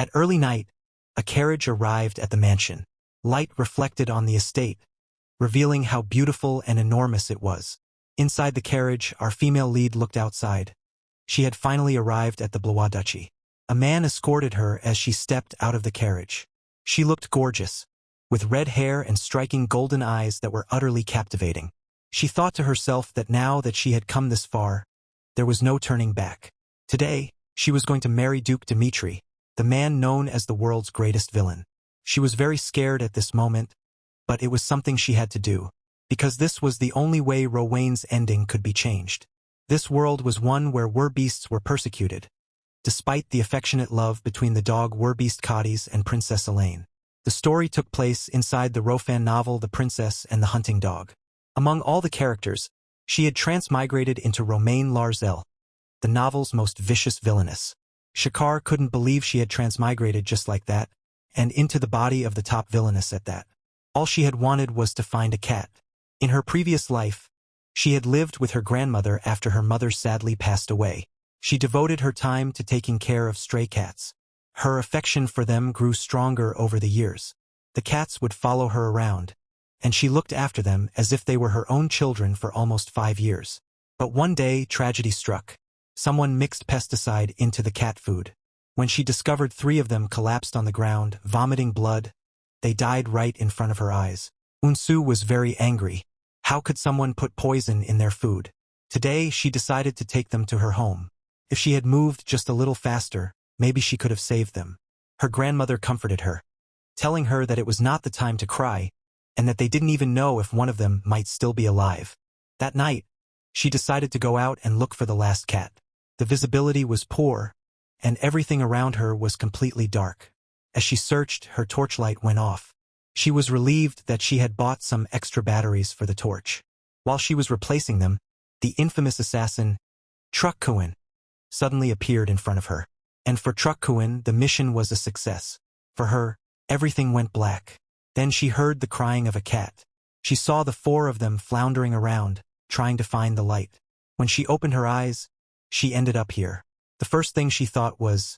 At early night, a carriage arrived at the mansion. Light reflected on the estate, revealing how beautiful and enormous it was. Inside the carriage, our female lead looked outside. She had finally arrived at the Blois Duchy. A man escorted her as she stepped out of the carriage. She looked gorgeous, with red hair and striking golden eyes that were utterly captivating. She thought to herself that now that she had come this far, there was no turning back. Today, she was going to marry Duke Dimitri, the man known as the world's greatest villain. She was very scared at this moment, but it was something she had to do, because this was the only way Rowain's ending could be changed. This world was one where werbeasts were persecuted, despite the affectionate love between the dog werbeast Cadiz and Princess Elaine. The story took place inside the Rofan novel The Princess and the Hunting Dog. Among all the characters, she had transmigrated into Romain Larzel, the novel's most vicious villainess. Shakar couldn't believe she had transmigrated just like that, and into the body of the top villainess at that. All she had wanted was to find a cat. In her previous life, she had lived with her grandmother after her mother sadly passed away. She devoted her time to taking care of stray cats. Her affection for them grew stronger over the years. The cats would follow her around, and she looked after them as if they were her own children for almost 5 years. But one day, tragedy struck. Someone mixed pesticide into the cat food. When she discovered 3 of them collapsed on the ground, vomiting blood, they died right in front of her eyes. Unsu was very angry. How could someone put poison in their food? Today, she decided to take them to her home. If she had moved just a little faster, maybe she could have saved them. Her grandmother comforted her, telling her that it was not the time to cry, and that they didn't even know if one of them might still be alive. That night, she decided to go out and look for the last cat. The visibility was poor, and everything around her was completely dark. As she searched, her torchlight went off. She was relieved that she had bought some extra batteries for the torch. While she was replacing them, the infamous assassin, Truckcoin, suddenly appeared in front of her. And for Truckcoin, the mission was a success. For her, everything went black. Then she heard the crying of a cat. She saw the 4 of them floundering around, trying to find the light. When she opened her eyes, she ended up here. The first thing she thought was,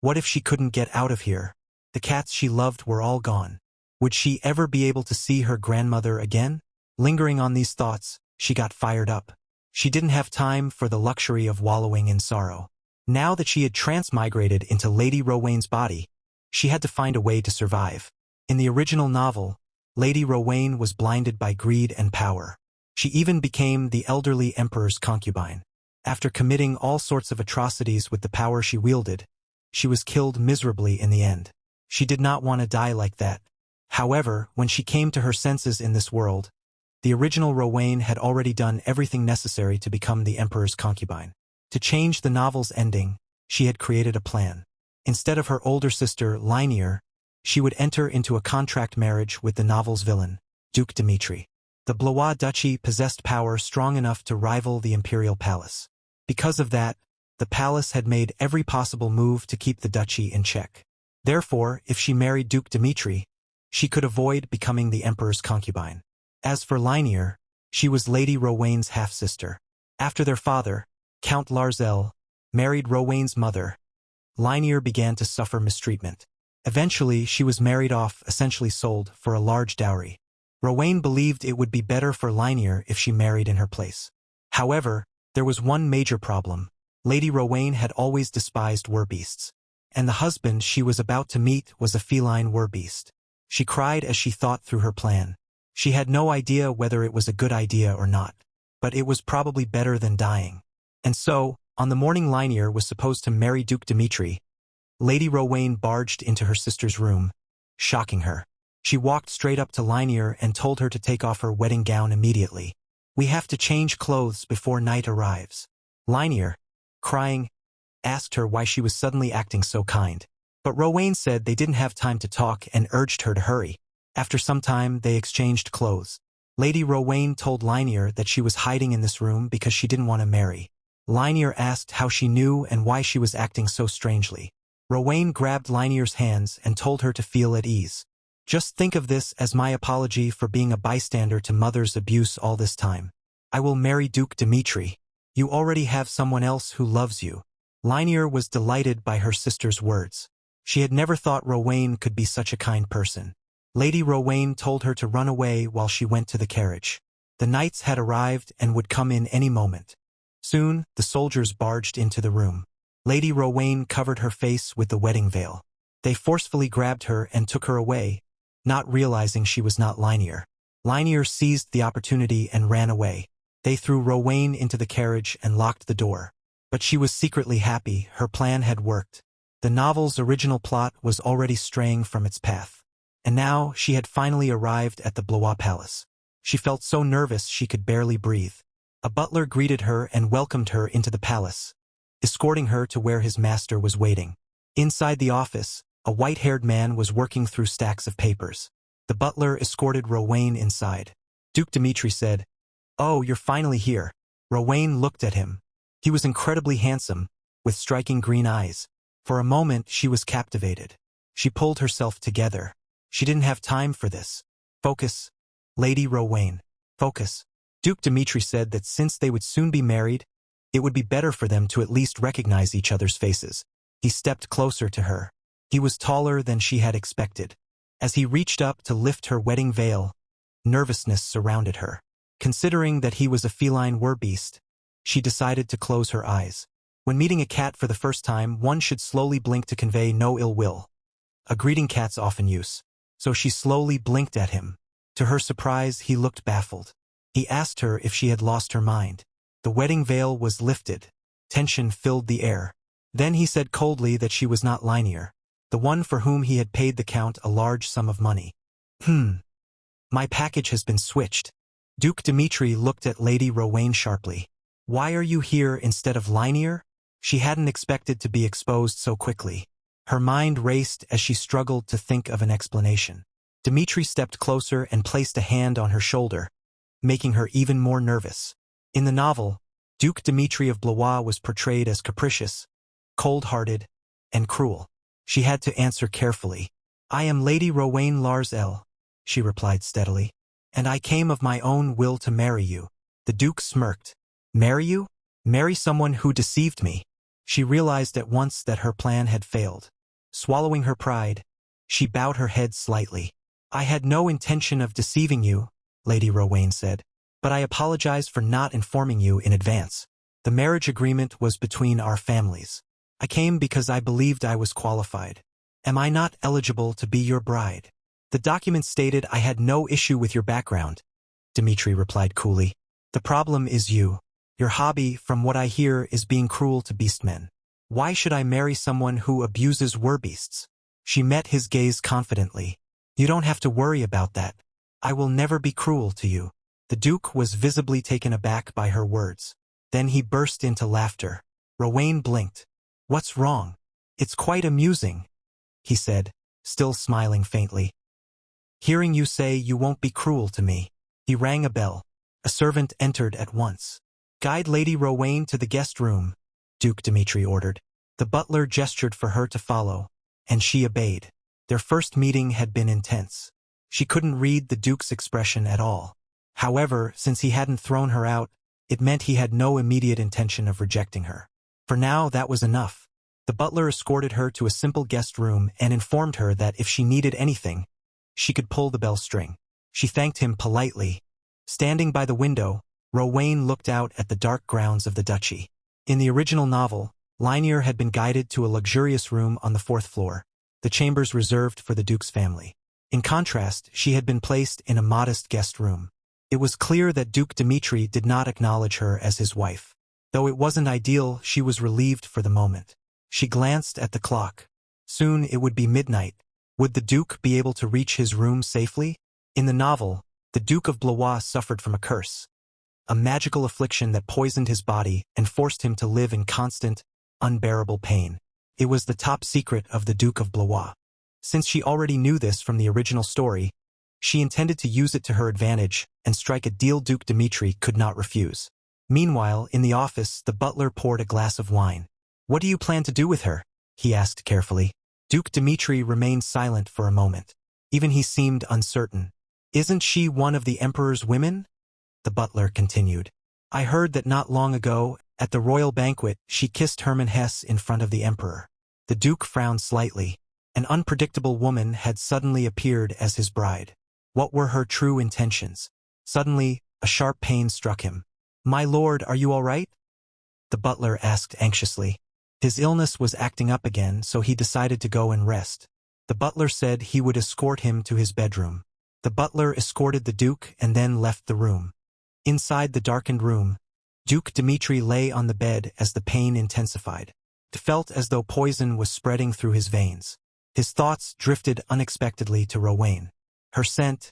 what if she couldn't get out of here? The cats she loved were all gone. Would she ever be able to see her grandmother again? Lingering on these thoughts, she got fired up. She didn't have time for the luxury of wallowing in sorrow. Now that she had transmigrated into Lady Rowain's body, she had to find a way to survive. In the original novel, Lady Rowain was blinded by greed and power. She even became the elderly emperor's concubine. After committing all sorts of atrocities with the power she wielded, she was killed miserably in the end. She did not want to die like that. However, when she came to her senses in this world, the original Rowain had already done everything necessary to become the emperor's concubine. To change the novel's ending, she had created a plan. Instead of her older sister, Linear, she would enter into a contract marriage with the novel's villain, Duke Dimitri. The Blois Duchy possessed power strong enough to rival the imperial palace. Because of that, the palace had made every possible move to keep the duchy in check. Therefore, if she married Duke Dimitri, she could avoid becoming the emperor's concubine. As for Linear, she was Lady Rowain's half-sister. After their father, Count Larzel, married Rowain's mother, Linear began to suffer mistreatment. Eventually, she was married off, essentially sold, for a large dowry. Rowain believed it would be better for Linear if she married in her place. However, there was one major problem. Lady Rowain had always despised werbeasts, and the husband she was about to meet was a feline werbeast. She cried as she thought through her plan. She had no idea whether it was a good idea or not, but it was probably better than dying. And so, on the morning Linear was supposed to marry Duke Dimitri, Lady Rowain barged into her sister's room, shocking her. She walked straight up to Linear and told her to take off her wedding gown immediately. We have to change clothes before night arrives. Linear, crying, asked her why she was suddenly acting so kind. But Rowain said they didn't have time to talk and urged her to hurry. After some time, they exchanged clothes. Lady Rowain told Linear that she was hiding in this room because she didn't want to marry. Linear asked how she knew and why she was acting so strangely. Rowain grabbed Linear's hands and told her to feel at ease. Just think of this as my apology for being a bystander to mother's abuse all this time. I will marry Duke Dimitri. You already have someone else who loves you. Linear was delighted by her sister's words. She had never thought Rowain could be such a kind person. Lady Rowain told her to run away while she went to the carriage. The knights had arrived and would come in any moment. Soon, the soldiers barged into the room. Lady Rowain covered her face with the wedding veil. They forcefully grabbed her and took her away, not realizing she was not Linear. Linear seized the opportunity and ran away. They threw Rowain into the carriage and locked the door. But she was secretly happy. Her plan had worked. The novel's original plot was already straying from its path. And now she had finally arrived at the Blois Palace. She felt so nervous she could barely breathe. A butler greeted her and welcomed her into the palace, escorting her to where his master was waiting. Inside the office, a white-haired man was working through stacks of papers. The butler escorted Rowain inside. Duke Dimitri said, "Oh, you're finally here." Rowain looked at him. He was incredibly handsome, with striking green eyes. For a moment, she was captivated. She pulled herself together. She didn't have time for this. "Focus, Lady Rowain. Focus." Duke Dimitri said that since they would soon be married, it would be better for them to at least recognize each other's faces. He stepped closer to her. He was taller than she had expected. As he reached up to lift her wedding veil, nervousness surrounded her. Considering that he was a feline werbeast, she decided to close her eyes. When meeting a cat for the first time, one should slowly blink to convey no ill will. A greeting cats often use. So she slowly blinked at him. To her surprise, he looked baffled. He asked her if she had lost her mind. The wedding veil was lifted. Tension filled the air. Then he said coldly that she was not Linear, the one for whom he had paid the Count a large sum of money. My package has been switched." Duke Dimitri looked at Lady Rowain sharply. "Why are you here instead of Linear?" She hadn't expected to be exposed so quickly. Her mind raced as she struggled to think of an explanation. Dimitri stepped closer and placed a hand on her shoulder, making her even more nervous. In the novel, Duke Dimitri of Blois was portrayed as capricious, cold-hearted, and cruel. She had to answer carefully. "I am Lady Rowain Larsel," she replied steadily, "and I came of my own will to marry you." The Duke smirked. "Marry you? Marry someone who deceived me?" She realized at once that her plan had failed. Swallowing her pride, she bowed her head slightly. "I had no intention of deceiving you," Lady Rowain said, "but I apologize for not informing you in advance. The marriage agreement was between our families. I came because I believed I was qualified. Am I not eligible to be your bride?" "The document stated I had no issue with your background," Dimitri replied coolly. "The problem is you. Your hobby, from what I hear, is being cruel to beastmen. Why should I marry someone who abuses werbeasts?" She met his gaze confidently. "You don't have to worry about that. I will never be cruel to you." The Duke was visibly taken aback by her words. Then he burst into laughter. Rowain blinked. "What's wrong?" "It's quite amusing," he said, still smiling faintly. "Hearing you say you won't be cruel to me." He rang a bell. A servant entered at once. "Guide Lady Rowain to the guest room," Duke Dimitri ordered. The butler gestured for her to follow, and she obeyed. Their first meeting had been intense. She couldn't read the Duke's expression at all. However, since he hadn't thrown her out, it meant he had no immediate intention of rejecting her. For now, that was enough. The butler escorted her to a simple guest room and informed her that if she needed anything, she could pull the bell string. She thanked him politely. Standing by the window, Rowain looked out at the dark grounds of the duchy. In the original novel, Linear had been guided to a luxurious room on the 4th floor, the chambers reserved for the Duke's family. In contrast, she had been placed in a modest guest room. It was clear that Duke Dimitri did not acknowledge her as his wife. Though it wasn't ideal, she was relieved for the moment. She glanced at the clock. Soon it would be midnight. Would the Duke be able to reach his room safely? In the novel, the Duke of Blois suffered from a curse, a magical affliction that poisoned his body and forced him to live in constant, unbearable pain. It was the top secret of the Duke of Blois. Since she already knew this from the original story, she intended to use it to her advantage and strike a deal Duke Dimitri could not refuse. Meanwhile, in the office, the butler poured a glass of wine. "What do you plan to do with her?" he asked carefully. Duke Dimitri remained silent for a moment. Even he seemed uncertain. "Isn't she one of the Emperor's women?" The butler continued. "I heard that not long ago, at the royal banquet, she kissed Hermann Hesse in front of the Emperor." The Duke frowned slightly. An unpredictable woman had suddenly appeared as his bride. What were her true intentions? Suddenly, a sharp pain struck him. "My lord, are you all right?" the butler asked anxiously. His illness was acting up again, so he decided to go and rest. The butler said he would escort him to his bedroom. The butler escorted the Duke and then left the room. Inside the darkened room, Duke Dmitri lay on the bed as the pain intensified. It felt as though poison was spreading through his veins. His thoughts drifted unexpectedly to Rowain. Her scent,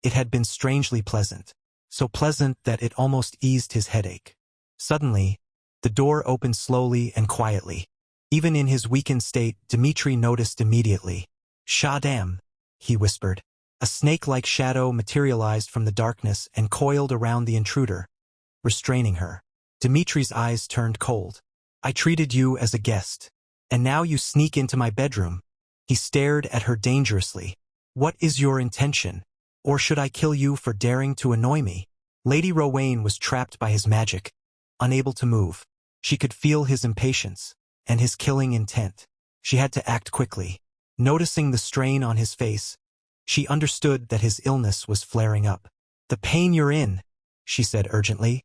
it had been strangely pleasant. So pleasant that it almost eased his headache. Suddenly, the door opened slowly and quietly. Even in his weakened state, Dmitri noticed immediately. "Shaddam," he whispered. A snake-like shadow materialized from the darkness and coiled around the intruder, restraining her. Dmitri's eyes turned cold. "I treated you as a guest, and now you sneak into my bedroom." He stared at her dangerously. "What is your intention? Or should I kill you for daring to annoy me?" Lady Rowain was trapped by his magic, unable to move. She could feel his impatience and his killing intent. She had to act quickly. Noticing the strain on his face, she understood that his illness was flaring up. "The pain you're in," she said urgently.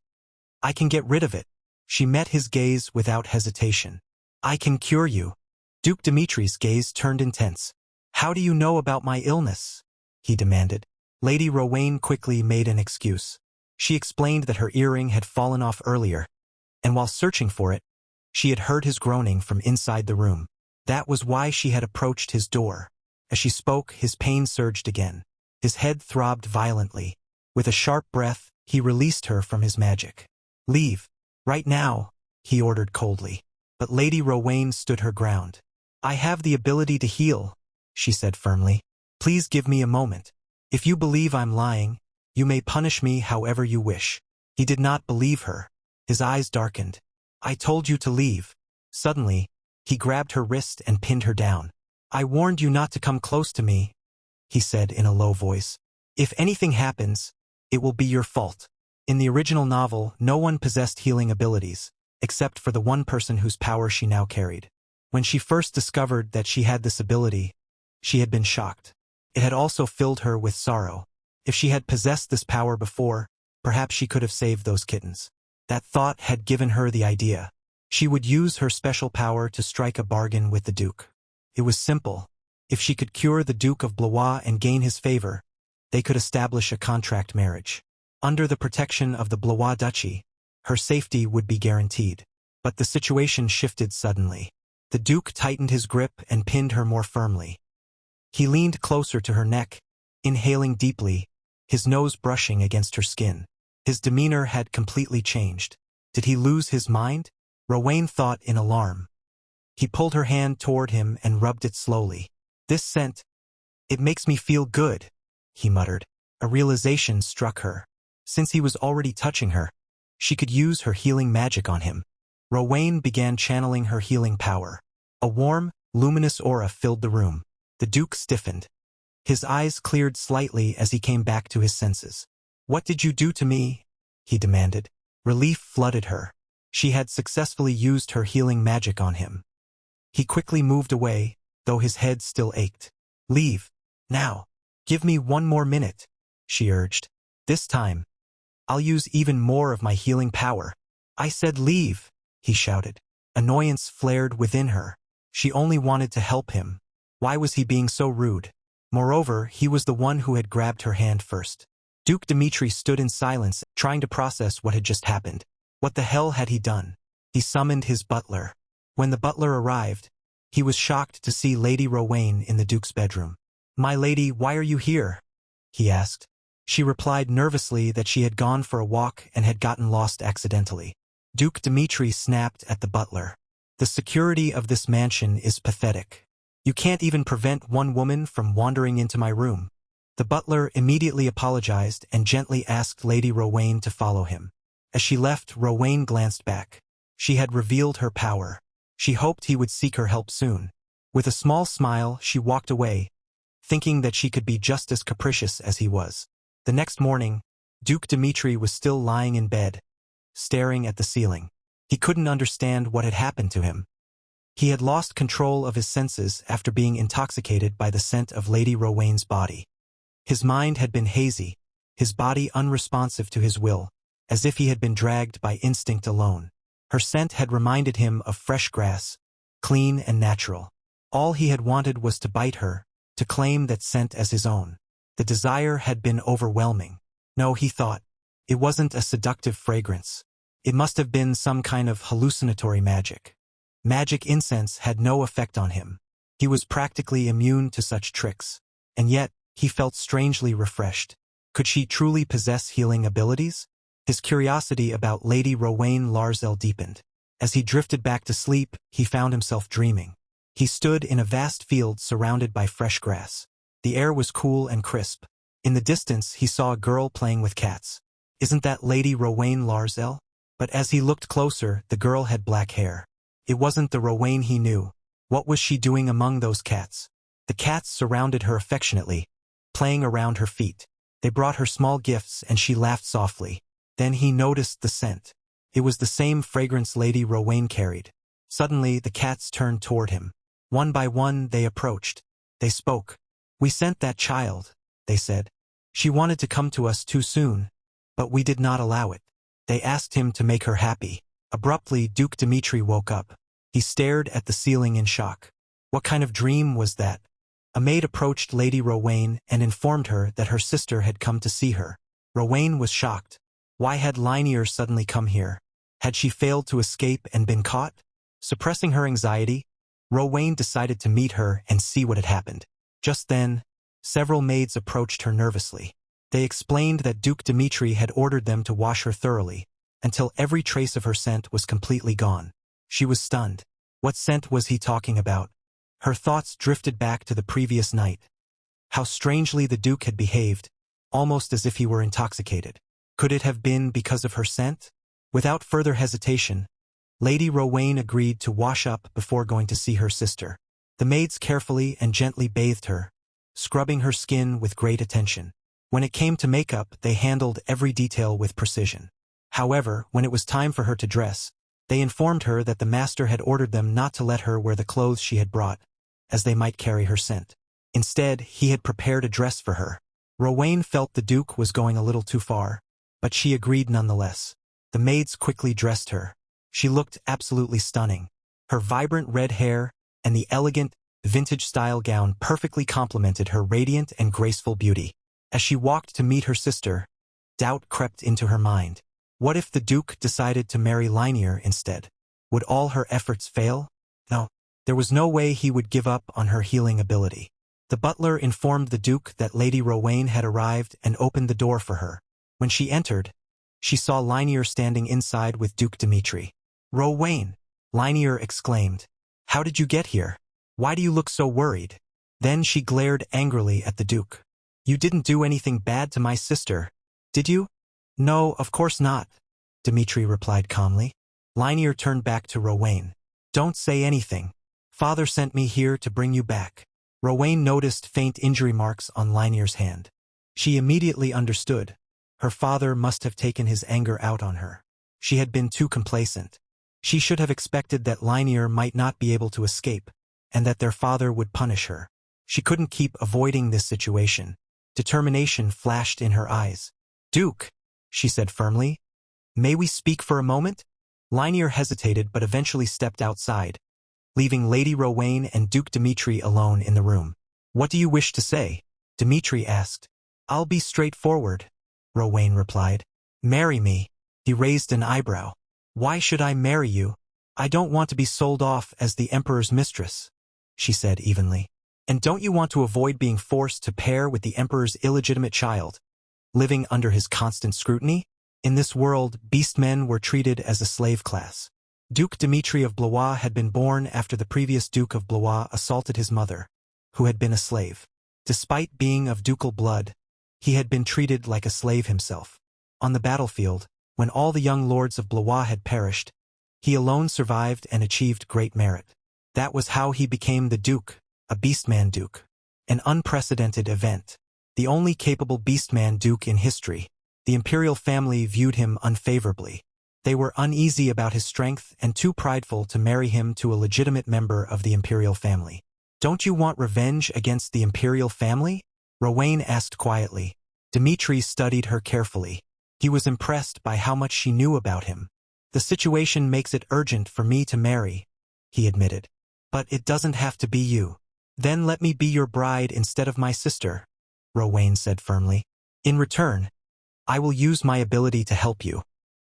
"I can get rid of it." She met his gaze without hesitation. "I can cure you." Duke Dimitri's gaze turned intense. "How do you know about my illness?" he demanded. Lady Rowain quickly made an excuse. She explained that her earring had fallen off earlier, and while searching for it, she had heard his groaning from inside the room. That was why she had approached his door. As she spoke, his pain surged again. His head throbbed violently. With a sharp breath, he released her from his magic. "Leave. Right now," he ordered coldly. But Lady Rowain stood her ground. "I have the ability to heal," she said firmly. "Please give me a moment. If you believe I'm lying, you may punish me however you wish." He did not believe her. His eyes darkened. "I told you to leave." Suddenly, he grabbed her wrist and pinned her down. "I warned you not to come close to me," he said in a low voice. "If anything happens, it will be your fault." In the original novel, no one possessed healing abilities, except for the one person whose power she now carried. When she first discovered that she had this ability, she had been shocked. It had also filled her with sorrow. If she had possessed this power before, perhaps she could have saved those kittens. That thought had given her the idea. She would use her special power to strike a bargain with the Duke. It was simple. If she could cure the Duke of Blois and gain his favor, they could establish a contract marriage. Under the protection of the Blois Duchy, her safety would be guaranteed. But the situation shifted suddenly. The Duke tightened his grip and pinned her more firmly. He leaned closer to her neck, inhaling deeply, his nose brushing against her skin. His demeanor had completely changed. Did he lose his mind? Rowain thought in alarm. He pulled her hand toward him and rubbed it slowly. "This scent, it makes me feel good," he muttered. A realization struck her. Since he was already touching her, she could use her healing magic on him. Rowain began channeling her healing power. A warm, luminous aura filled the room. The Duke stiffened. His eyes cleared slightly as he came back to his senses. "What did you do to me?" he demanded. Relief flooded her. She had successfully used her healing magic on him. He quickly moved away, though his head still ached. "Leave. Now. Give me one more minute," she urged. "This time, I'll use even more of my healing power." "I said leave," he shouted. Annoyance flared within her. She only wanted to help him. Why was he being so rude? Moreover, he was the one who had grabbed her hand first. Duke Dmitri stood in silence, trying to process what had just happened. What the hell had he done? He summoned his butler. When the butler arrived, he was shocked to see Lady Rowain in the Duke's bedroom. "My lady, why are you here?" he asked. She replied nervously that she had gone for a walk and had gotten lost accidentally. Duke Dmitri snapped at the butler. "The security of this mansion is pathetic. You can't even prevent one woman from wandering into my room." The butler immediately apologized and gently asked Lady Rowain to follow him. As she left, Rowain glanced back. She had revealed her power. She hoped he would seek her help soon. With a small smile, she walked away, thinking that she could be just as capricious as he was. The next morning, Duke Dmitri was still lying in bed, staring at the ceiling. He couldn't understand what had happened to him. He had lost control of his senses after being intoxicated by the scent of Lady Rowain's body. His mind had been hazy, his body unresponsive to his will, as if he had been dragged by instinct alone. Her scent had reminded him of fresh grass, clean and natural. All he had wanted was to bite her, to claim that scent as his own. The desire had been overwhelming. No, he thought, it wasn't a seductive fragrance. It must have been some kind of hallucinatory magic. Magic incense had no effect on him. He was practically immune to such tricks. And yet, he felt strangely refreshed. Could she truly possess healing abilities? His curiosity about Lady Rowain Larzell deepened. As he drifted back to sleep, he found himself dreaming. He stood in a vast field surrounded by fresh grass. The air was cool and crisp. In the distance, he saw a girl playing with cats. Isn't that Lady Rowain Larzell? But as he looked closer, the girl had black hair. It wasn't the Rowain he knew. What was she doing among those cats? The cats surrounded her affectionately, playing around her feet. They brought her small gifts and she laughed softly. Then he noticed the scent. It was the same fragrance Lady Rowain carried. Suddenly, the cats turned toward him. One by one, they approached. They spoke. "We sent that child," they said. "She wanted to come to us too soon, but we did not allow it." They asked him to make her happy. Abruptly, Duke Dimitri woke up. He stared at the ceiling in shock. What kind of dream was that? A maid approached Lady Rowain and informed her that her sister had come to see her. Rowain was shocked. Why had Linear suddenly come here? Had she failed to escape and been caught? Suppressing her anxiety, Rowain decided to meet her and see what had happened. Just then, several maids approached her nervously. They explained that Duke Dimitri had ordered them to wash her thoroughly, until every trace of her scent was completely gone. She was stunned. What scent was he talking about? Her thoughts drifted back to the previous night. How strangely the Duke had behaved, almost as if he were intoxicated. Could it have been because of her scent? Without further hesitation, Lady Rowain agreed to wash up before going to see her sister. The maids carefully and gently bathed her, scrubbing her skin with great attention. When it came to makeup, they handled every detail with precision. However, when it was time for her to dress, they informed her that the master had ordered them not to let her wear the clothes she had brought, as they might carry her scent. Instead, he had prepared a dress for her. Rowain felt the Duke was going a little too far, but she agreed nonetheless. The maids quickly dressed her. She looked absolutely stunning. Her vibrant red hair and the elegant, vintage-style gown perfectly complemented her radiant and graceful beauty. As she walked to meet her sister, doubt crept into her mind. What if the Duke decided to marry Linear instead? Would all her efforts fail? No. There was no way he would give up on her healing ability. The butler informed the Duke that Lady Rowain had arrived and opened the door for her. When she entered, she saw Linear standing inside with Duke Dimitri. "Rowain!" Linear exclaimed. "How did you get here? Why do you look so worried?" Then she glared angrily at the Duke. "You didn't do anything bad to my sister, did you?" "No, of course not," Dimitri replied calmly. Linear turned back to Rowain. "Don't say anything. Father sent me here to bring you back." Rowain noticed faint injury marks on Linear's hand. She immediately understood. Her father must have taken his anger out on her. She had been too complacent. She should have expected that Linear might not be able to escape, and that their father would punish her. She couldn't keep avoiding this situation. Determination flashed in her eyes. "Duke," she said firmly, "may we speak for a moment?" Linear hesitated but eventually stepped outside, leaving Lady Rowain and Duke Dimitri alone in the room. "What do you wish to say?" Dimitri asked. "I'll be straightforward," Rowain replied. "Marry me." He raised an eyebrow. "Why should I marry you? I don't want to be sold off as the Emperor's mistress," she said evenly. "And don't you want to avoid being forced to pair with the Emperor's illegitimate child, living under his constant scrutiny? In this world, beastmen were treated as a slave class. Duke Dimitri of Blois had been born after the previous Duke of Blois assaulted his mother, who had been a slave. Despite being of ducal blood, he had been treated like a slave himself. On the battlefield, when all the young lords of Blois had perished, he alone survived and achieved great merit. That was how he became the Duke, a Beastman Duke. An unprecedented event. The only capable Beastman Duke in history. The imperial family viewed him unfavorably. They were uneasy about his strength and too prideful to marry him to a legitimate member of the imperial family. Don't you want revenge against the imperial family? Rowain asked quietly. Dmitri studied her carefully. He was impressed by how much she knew about him. The situation makes it urgent for me to marry, he admitted. But it doesn't have to be you. Then let me be your bride instead of my sister, Rowain said firmly. In return, I will use my ability to help you.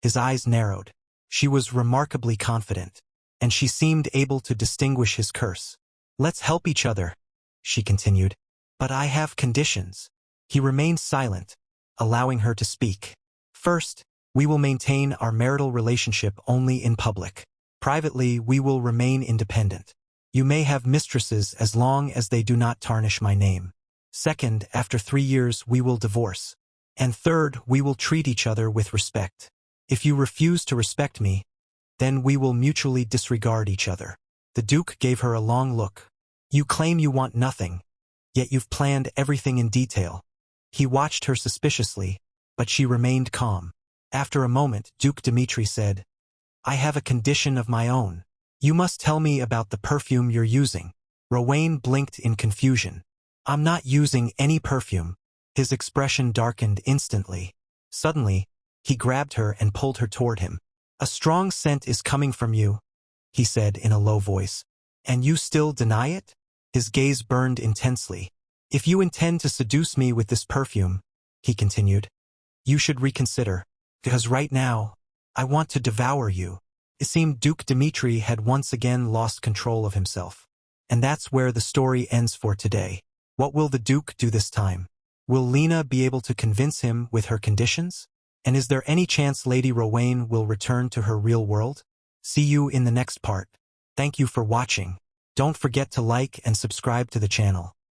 His eyes narrowed. She was remarkably confident, and she seemed able to distinguish his curse. Let's help each other, she continued. But I have conditions. He remained silent, allowing her to speak. First, we will maintain our marital relationship only in public. Privately, we will remain independent. You may have mistresses as long as they do not tarnish my name. Second, after 3 years, we will divorce. And third, we will treat each other with respect. If you refuse to respect me, then we will mutually disregard each other. The Duke gave her a long look. You claim you want nothing, yet you've planned everything in detail. He watched her suspiciously, but she remained calm. After a moment, Duke Dmitri said, I have a condition of my own. You must tell me about the perfume you're using. Rowain blinked in confusion. I'm not using any perfume. His expression darkened instantly. Suddenly, he grabbed her and pulled her toward him. A strong scent is coming from you, he said in a low voice. And you still deny it? His gaze burned intensely. If you intend to seduce me with this perfume, he continued, you should reconsider, because right now, I want to devour you. It seemed Duke Dmitri had once again lost control of himself. And that's where the story ends for today. What will the Duke do this time? Will Lena be able to convince him with her conditions? And is there any chance Lady Rowain will return to her real world? See you in the next part. Thank you for watching. Don't forget to like and subscribe to the channel.